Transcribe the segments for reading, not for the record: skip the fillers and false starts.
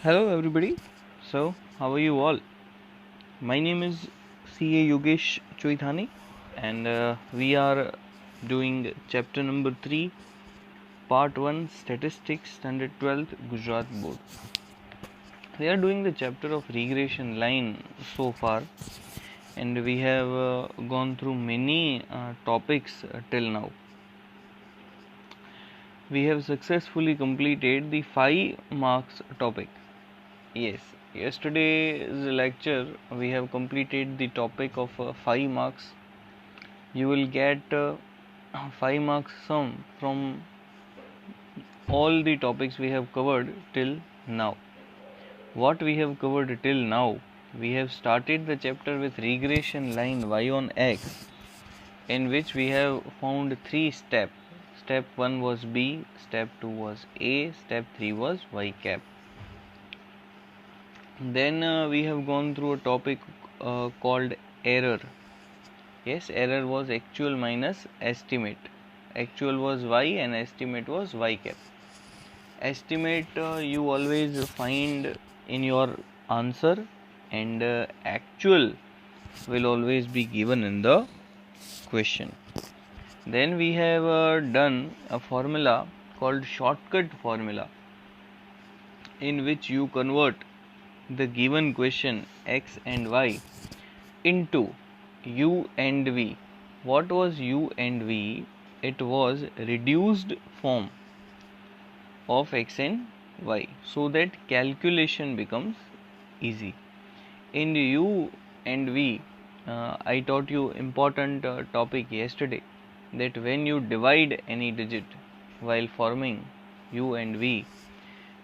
Hello everybody. So how are you all? My name is CA Yogesh Choithani and we are doing chapter number 3 part 1 statistics standard 12th Gujarat board. We are doing the chapter of regression line so far and we have gone through many topics till now. We have successfully completed the 5 marks topic. Yes, yesterday's lecture we have completed the topic of 5 marks. You will get 5 marks sum from all the topics we have covered till now. What we have covered till now, we have started the chapter with regression line y on x, in which we have found 3 steps. Step 1 was B, step 2 was A, step 3 was y cap. Then we have gone through a topic called error. Yes, error was actual minus estimate. Actual was y and estimate was y cap. Estimate you always find in your answer and actual will always be given in the question. Then we have done a formula called shortcut formula, in which you convert the given question x and y into u and v. What was u and v? It was reduced form of x and y, so that calculation becomes easy. In u and v, I taught you important topic yesterday, that when you divide any digit while forming u and v,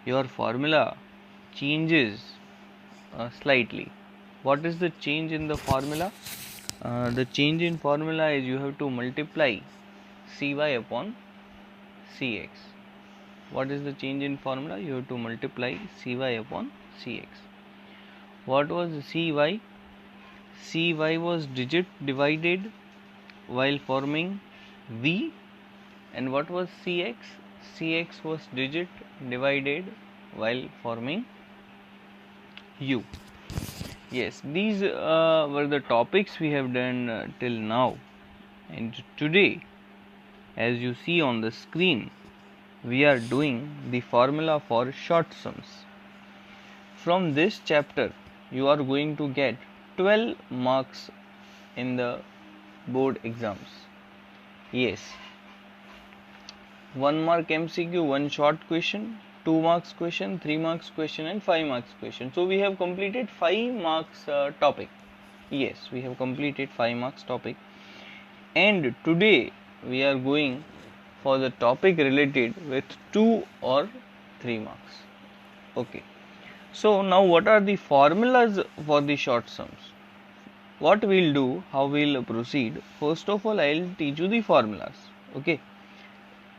your formula changes slightly. What is the change in the formula? The change in formula is you have to multiply cy upon cx. What is the change in formula? You have to multiply cy upon cx. What was cy? Cy was digit divided while forming v, and what was cx? Cx was digit divided while forming u. Yes, these were the topics we have done till now, and today, as you see on the screen, we are doing the formula for short sums. From this chapter, you are going to get 12 marks in the board exams. Yes, 1 mark MCQ, 1 short question, 2 marks question, 3 marks question and 5 marks question. So we have completed 5 marks topic. Yes, we have completed 5 marks topic, and today we are going for the topic related with 2 or 3 marks. Okay, so now what are the formulas for the short sums? What we'll do, how we'll proceed? First of all, I'll teach you the formulas. Okay,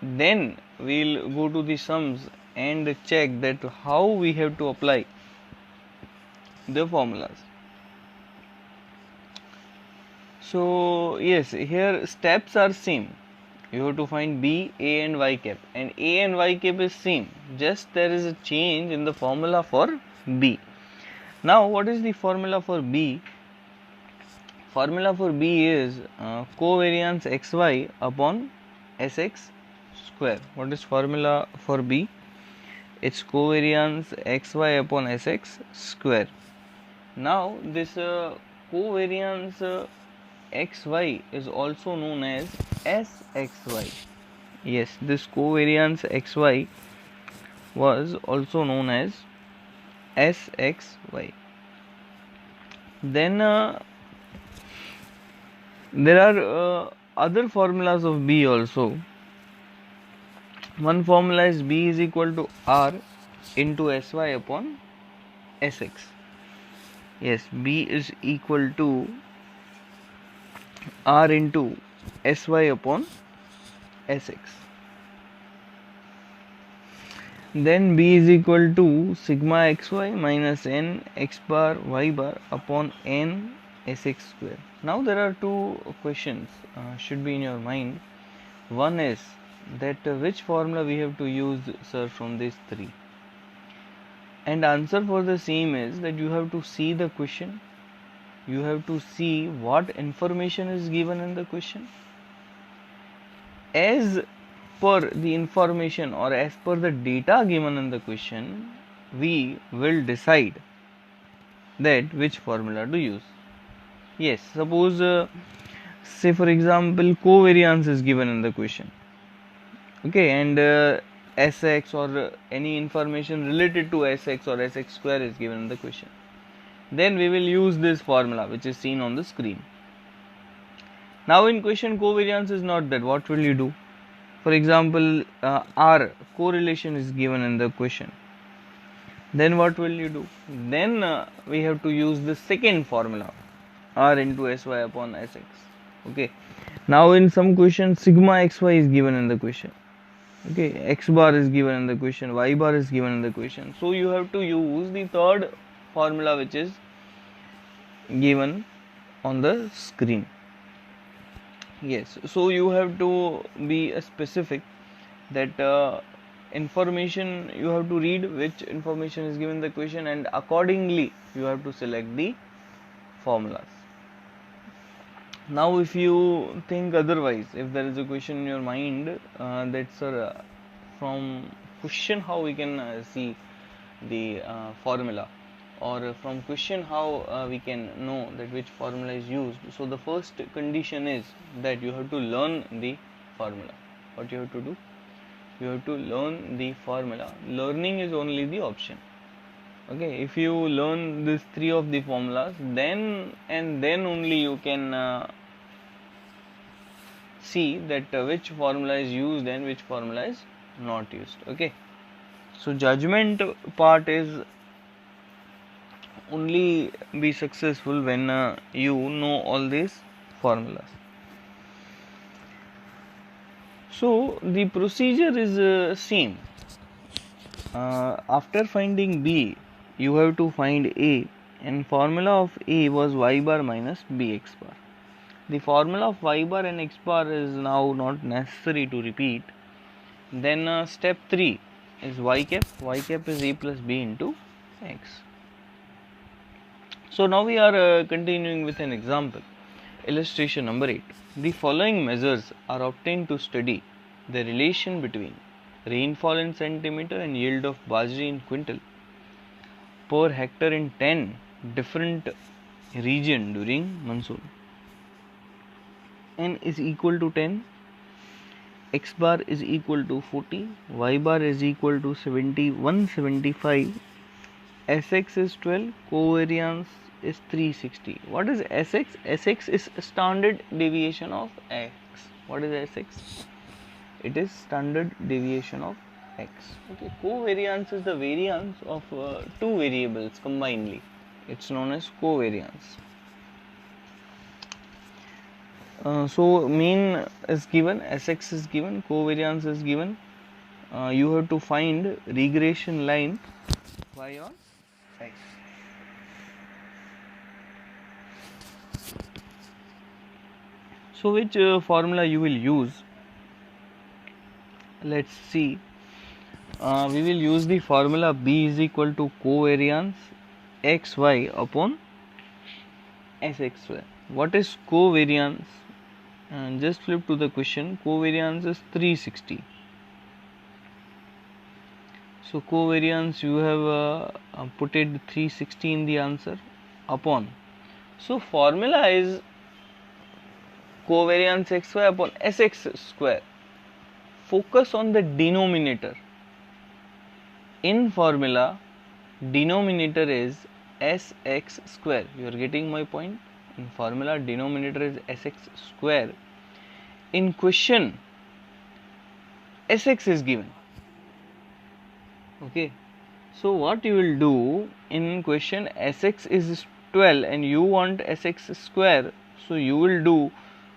then we'll go to the sums and check that how we have to apply the formulas. So yes, here steps are same. You have to find B, A and Y cap, and A and Y cap is same, just there is a change in the formula for B. Now what is the formula for B? Formula for B is covariance xy upon sx square. What is formula for B? It's covariance xy upon sx square. Now this covariance xy is also known as sxy. Yes, this covariance xy was also known as sxy. Then there are other formulas of B also. One formula is B is equal to R into Sy upon Sx. Yes, B is equal to R into Sy upon Sx. Then B is equal to sigma xy minus n x bar y bar upon n Sx square. Now there are two questions should be in your mind. One is that which formula we have to use, sir, from these three. And answer for the same is that you have to see the question, you have to see what information is given in the question. As per the information or as per the data given in the question, we will decide that which formula to use. Yes, suppose say for example covariance is given in the question, okay, and Sx or any information related to Sx or Sx square is given in the question, then we will use this formula which is seen on the screen. Now in question covariance is not that, what will you do? For example R correlation is given in the question, then what will you do? Then we have to use the second formula, R into Sy upon Sx. Okay, now in some question sigma xy is given in the question, okay, x bar is given in the question, y bar is given in the question, so you have to use the third formula which is given on the screen. Yes, so you have to be specific that information you have to read which information is given in the question, and accordingly you have to select the formulas. Now if you think otherwise, if there is a question in your mind that sir from question how we can see the formula, or from question how we can know that which formula is used, so the first condition is that you have to learn the formula. What you have to do? You have to learn the formula. Learning is only the option. Okay, if you learn these three of the formulas, then and then only you can see that which formula is used and which formula is not used. Okay, so judgment part is only be successful when you know all these formulas. So the procedure is same. After finding B, you have to find A, and formula of A was y bar minus bx bar. The formula of y bar and x bar is now not necessary to repeat. Then step 3 is y cap. Y cap is A plus B into x. So now we are continuing with an example. Illustration number 8. The following measures are obtained to study the relation between rainfall in centimeter and yield of bajra in quintal per hectare in 10 different regions during monsoon. N is equal to 10, x bar is equal to 40, y bar is equal to 175, Sx is 12, covariance is 360. What is Sx? Sx is standard deviation of x. What is Sx? It is standard deviation of x. Okay, covariance is the variance of two variables combinedly. It's known as covariance. So mean is given, Sx is given, covariance is given. You have to find regression line y on x. So which formula you will use? Let's see. We will use the formula B is equal to covariance xy upon sx2. What is covariance? Just flip to the question. Covariance is 360. So covariance you have put it 360 in the answer upon. So formula is covariance xy upon sx square. Focus on the denominator. In formula, denominator is sx square. You are getting my point? In formula, denominator is sx square. In question, sx is given. Okay. So what you will do in question, sx is 12 and you want sx square. So you will do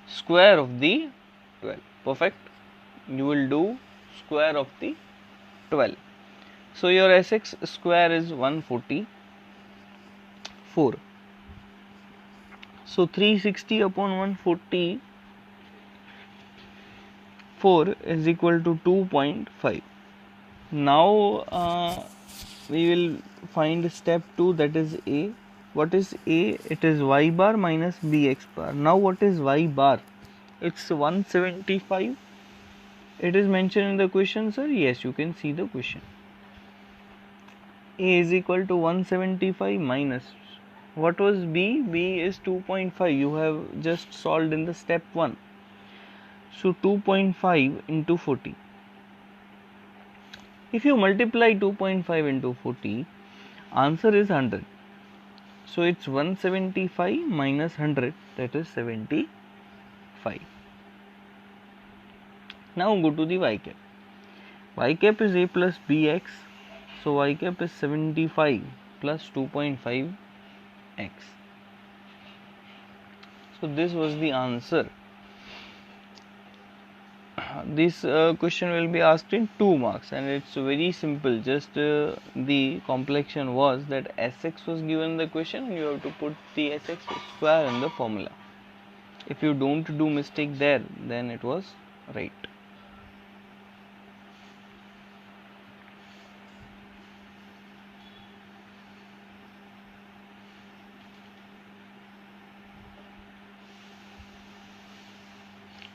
square of the 12. Perfect. You will do square of the 12. So your sx square is 144. So 360 upon 144 is equal to 2.5. Now we will find step 2, that is A. What is A? It is y bar minus bx bar. Now what is y bar? It's 175. It is mentioned in the question, sir. Yes, you can see the question. A is equal to 175 minus, what was B? B is 2.5. You have just solved in the step 1. So 2.5 into 40. If you multiply 2.5 into 40, answer is 100. So it's 175 minus 100, that is 75. Now go to the y cap. Y cap is A plus bx. So y cap is 75 plus 2.5 x. So this was the answer. This question will be asked in 2 marks, and it's very simple. Just the complexion was that Sx was given the question, and you have to put the Sx square in the formula. If you don't do mistake there, then it was right.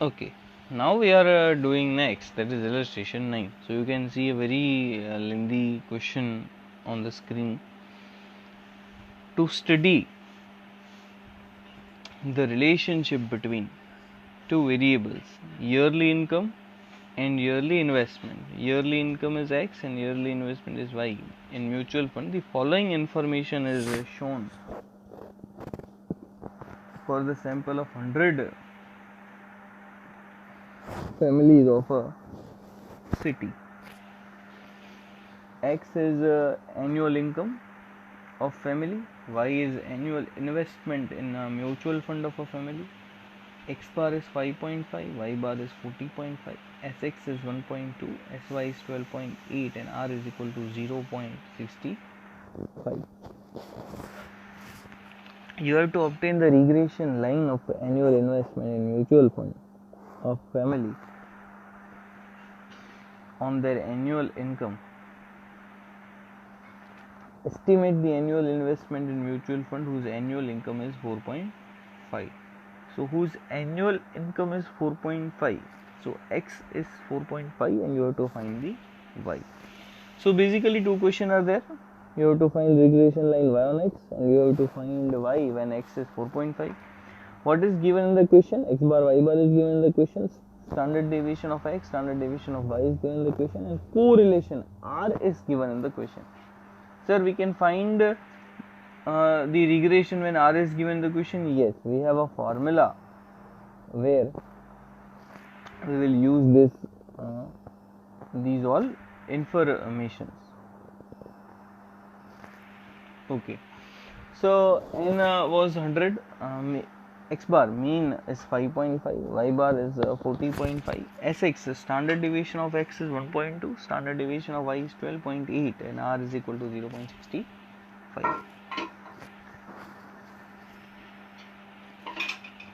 Okay, now we are doing next, that is illustration 9. So you can see a very lengthy question on the screen. To study the relationship between two variables, yearly income and yearly investment. Yearly income is X and yearly investment is Y. In mutual fund, the following information is shown. For the sample of 100 families of a city, X is annual income of family, Y is annual investment in a mutual fund of a family, X bar is 5.5, Y bar is 40.5, Sx is 1.2, Sy is 12.8, and R is equal to 0.65. You have to obtain the regression line of annual investment in mutual fund of family on their annual income. Estimate the annual investment in mutual fund whose annual income is 4.5. So whose annual income is 4.5. So X is 4.5 and you have to find the Y. So basically 2 questions are there. You have to find regression line Y on X and you have to find Y when X is 4.5. What is given in the question? X bar, Y bar is given in the question. Standard deviation of X, standard deviation of Y is given in the question, and correlation R is given in the question. Sir, we can find the regression when R is given in the question. Yes, we have a formula where we will use this these all informations. Okay, so n was 100. X bar mean is 5.5, Y bar is 40.5, Sx standard deviation of X is 1.2, standard deviation of Y is 12.8, and R is equal to 0.65.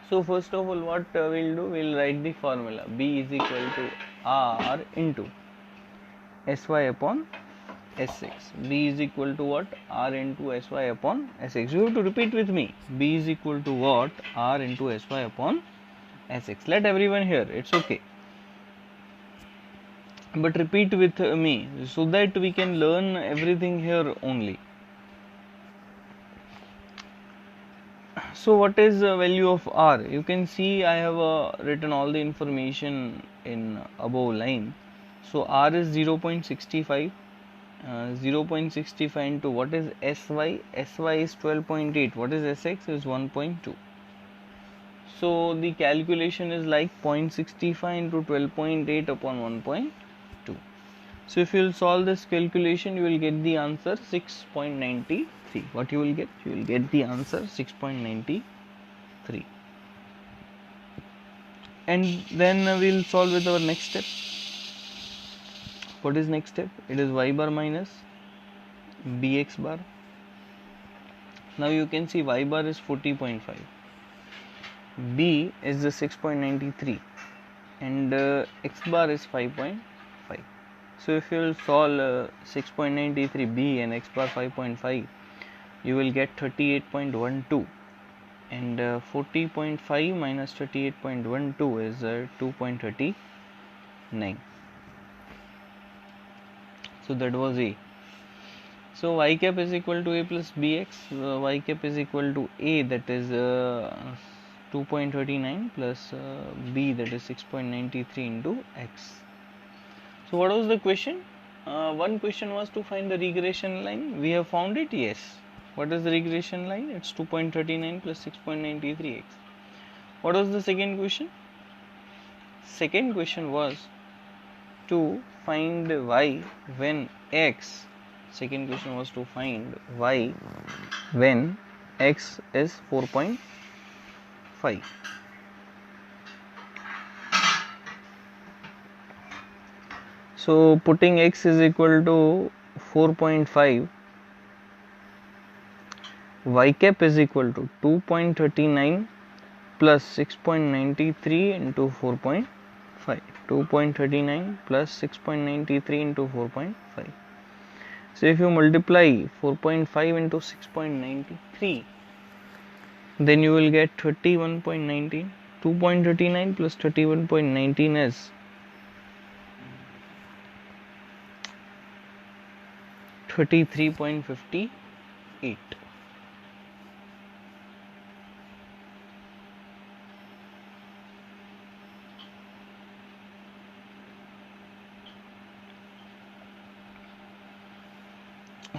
So first of all, what we'll do, we'll write the formula. B is equal to R into Sy upon Sx. B is equal to what? R into Sy upon Sx. You have to repeat with me. B is equal to what? R into Sy upon Sx. Let everyone hear. It's okay. But repeat with me so that we can learn everything here only. So what is the value of R? You can see I have written all the information in above line. So R is 0.65. 0.65 into what is Sy? Sy is 12.8. What is Sx? Is 1.2. So the calculation is like 0.65 into 12.8 upon 1.2. So if you will solve this calculation, you will get the answer 6.93. What you will get? You will get the answer 6.93. And then we will solve with our next step. What is next step? It is Y bar minus bx bar. Now you can see Y bar is 40.5, B is the 6.93, and X bar is 5.5. So if you will solve 6.93b and x bar 5.5, you will get 38.12, and 40.5 minus 38.12 is 2.39. So that was A. So y cap is equal to a plus bx. Y cap is equal to a, that is 2.39, plus b, that is 6.93 into x. So what was the question? One question was to find the regression line. We have found it. Yes. What is the regression line? It's 2.39 plus 6.93x. What was the second question? Second question was to find y when x. Second question was to find y when x is 4.5. So putting x is equal to 4.5, y cap is equal to 2.39 plus 6.93 into 4.5. 2.39 plus 6.93 into 4.5. So if you multiply 4.5 into 6.93, then you will get 31.19. 2.39 plus 31.19 is 33.58.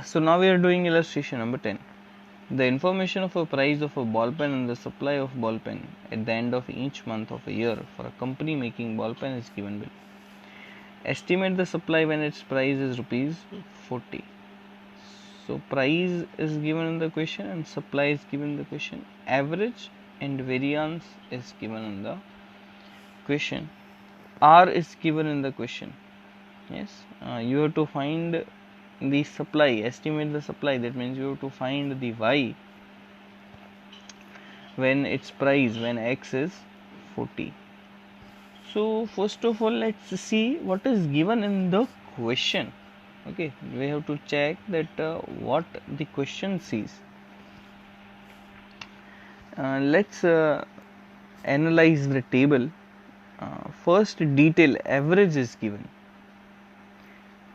So now we are doing illustration number 10. The information of a price of a ball pen and the supply of ball pen at the end of each month of a year for a company making ball pen is given below. Estimate the supply when its price is rupees 40. So price is given in the question and supply is given in the question. Average and variance is given in the question. R is given in the question. Yes, you have to find the supply, estimate the supply. That means you have to find the y when its price, when x is 40. So first of all, let's see what is given in the question. Okay, we have to check that what the question says. Let's analyze the table. First, detail average is given.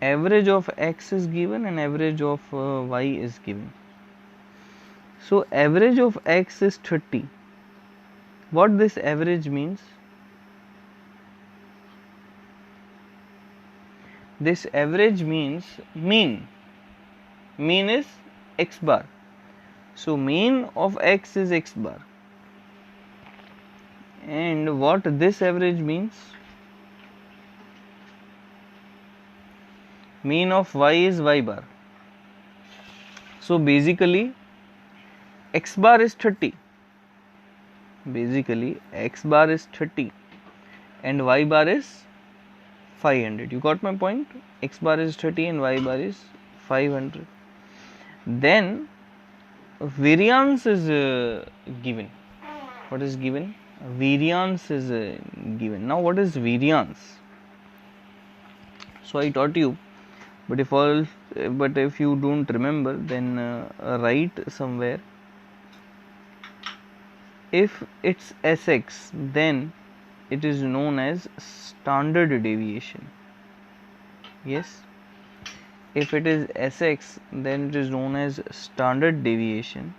Average of x is given and average of y is given. So average of x is 30. What this average means? This average means mean. Mean is x bar. So mean of x is x bar. And what this average means? Mean of y is y bar. So basically x bar is 30. Basically x bar is 30 and y bar is 500. You got my point? X bar is 30 and y bar is 500. Then variance is given. What is given? Variance is given. Now what is variance? So I taught you, but if you don't remember, then write somewhere. If it's Sx, then it is known as standard deviation. Yes, if it is Sx, then it is known as standard deviation,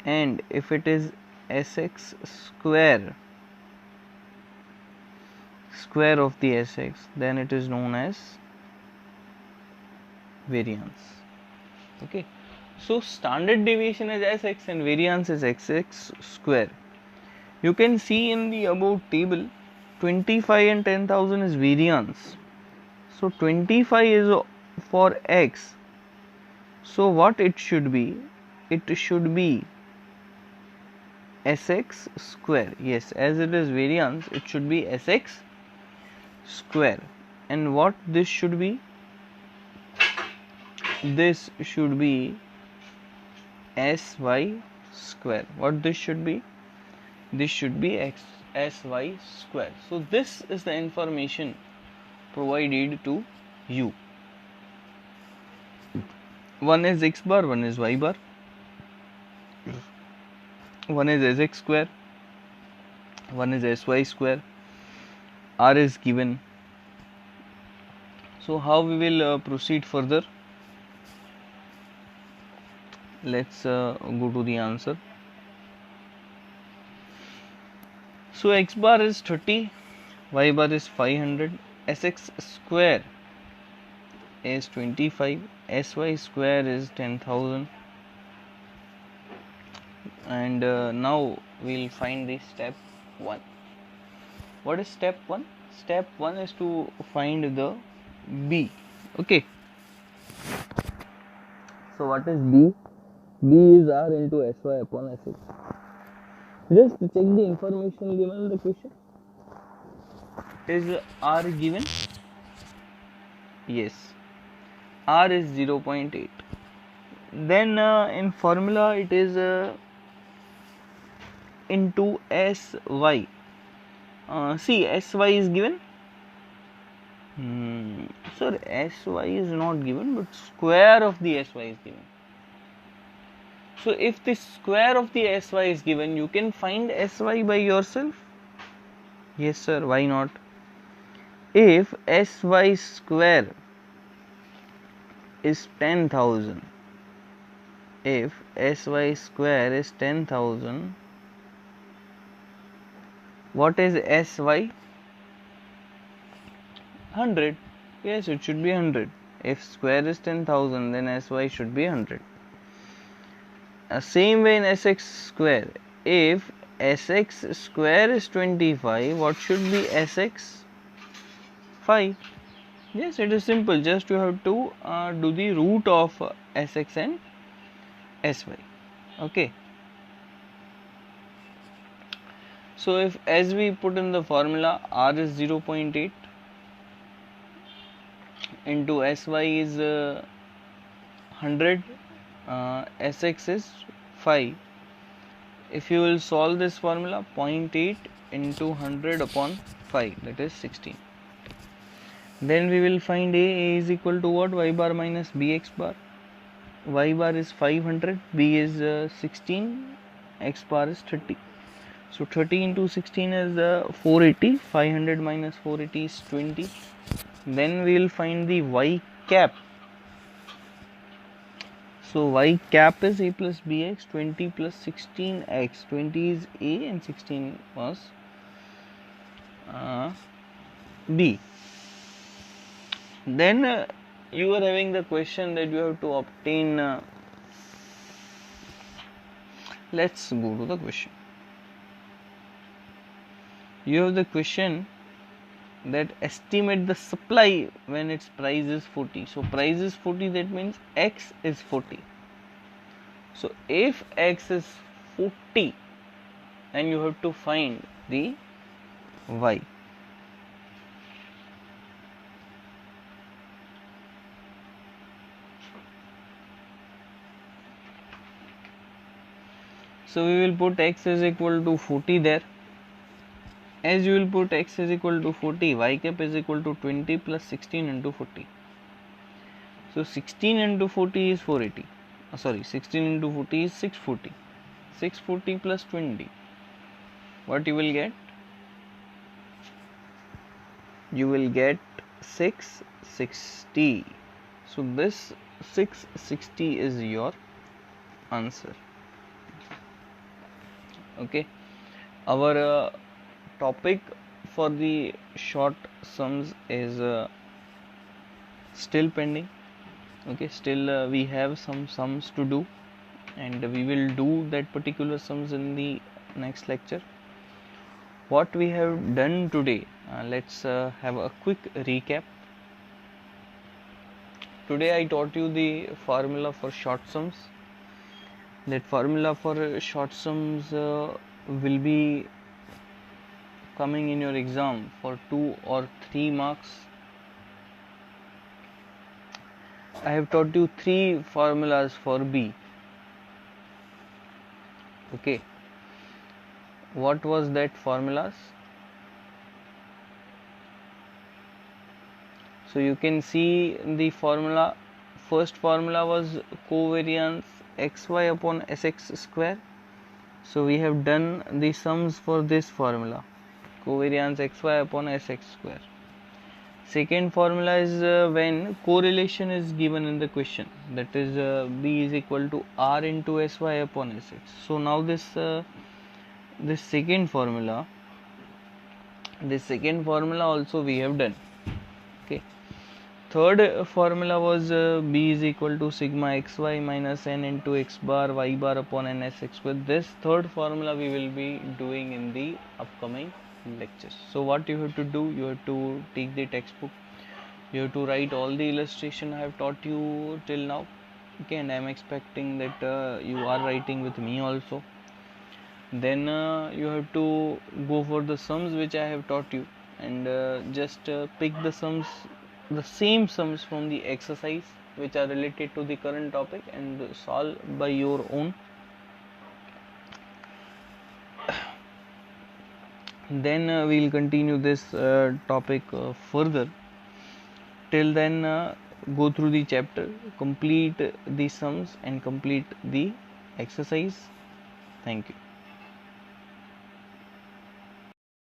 and if it is Sx square of the Sx, then it is known as variance. Okay, so standard deviation is Sx and variance is Sx square. You can see in the above table 25 and 10,000 is variance. So 25 is for x. So what it should be? It should be Sx square. Yes, as it is variance, it should be Sx square. And what this should be? This should be Sy square. What this should be? This should be Sy square. So this is the information provided to you. One is x bar, one is y bar, one is sx square, one is sy square. R is given. So how we will proceed further? Let's go to the answer. So x bar is 30, y bar is 500, sx square is 25, sy square is 10,000, and now we'll find the step 1. What is step 1? Step 1 is to find the b. Okay. So what is b? B is r into sy upon sx. Just check the information given in the question. Is r given? Yes. R is 0.8. Then in formula it is into sy. See, sy is given. Sir, sy is not given, but square of the sy is given. So if the square of the sy is given, you can find sy by yourself. Yes sir, why not? If sy square is 10,000, if sy square is 10,000, what is sy? 100. Yes, it should be 100. If square is 10,000, then sy should be 100. Same way in sx square. If sx square is 25, what should be sx? 5. Yes, it is simple. Just you have to do the root of sx and sy. Okay. So if, as we put in the formula, r is 0.8 into sy is 100, sx is 5. If you will solve this formula, 0.8 into 100 upon 5, that is 16. Then we will find a is equal to what? Y bar minus bx bar. Y bar is 500, b is 16, x bar is 30. So 30 into 16 is 480, 500 minus 480 is 20. Then we will find the y cap. So y cap is a plus bx, 20 plus 16x. 20 is a and 16 was b. Then you are having the question that you have to obtain. Let's go to the question. You have the question that estimate the supply when its price is 40. So price is 40, that means x is 40. So if x is 40, then you have to find the y. So we will put x is equal to 40 there. As you will put x is equal to 40, y cap is equal to 20 plus 16 into 40. So 16 into 40 is 480. 16 into 40 is 640. 640 plus 20. What you will get? You will get 660. So this 660 is your answer. Okay. Our topic for the short sums is still pending. Okay, still we have some sums to do, and we will do that particular sums in the next lecture. What we have done today, let's have a quick recap. Today I taught you the formula for short sums. That formula for short sums will be coming in your exam for 2 or 3 marks. I have taught you 3 formulas for B. Okay. What was that formulas? So you can see the formula. First formula was covariance xy upon sx square. So we have done the sums for this formula, covariance xy upon sx square. Second formula is when correlation is given in the question, that is b is equal to r into sy upon sx. So now this second formula also we have done. Okay. Third formula was b is equal to sigma xy minus n into x bar y bar upon n sx square. This third formula we will be doing in the upcoming lectures. So what you have to do, you have to take the textbook, you have to write all the illustration I have taught you till now. Okay, and I am expecting that you are writing with me also. Then you have to go for the sums which I have taught you, and just pick the same sums from the exercise which are related to the current topic and solve by your own. Then we will continue this topic further. Till then, go through the chapter, complete the sums and complete the exercise. Thank you.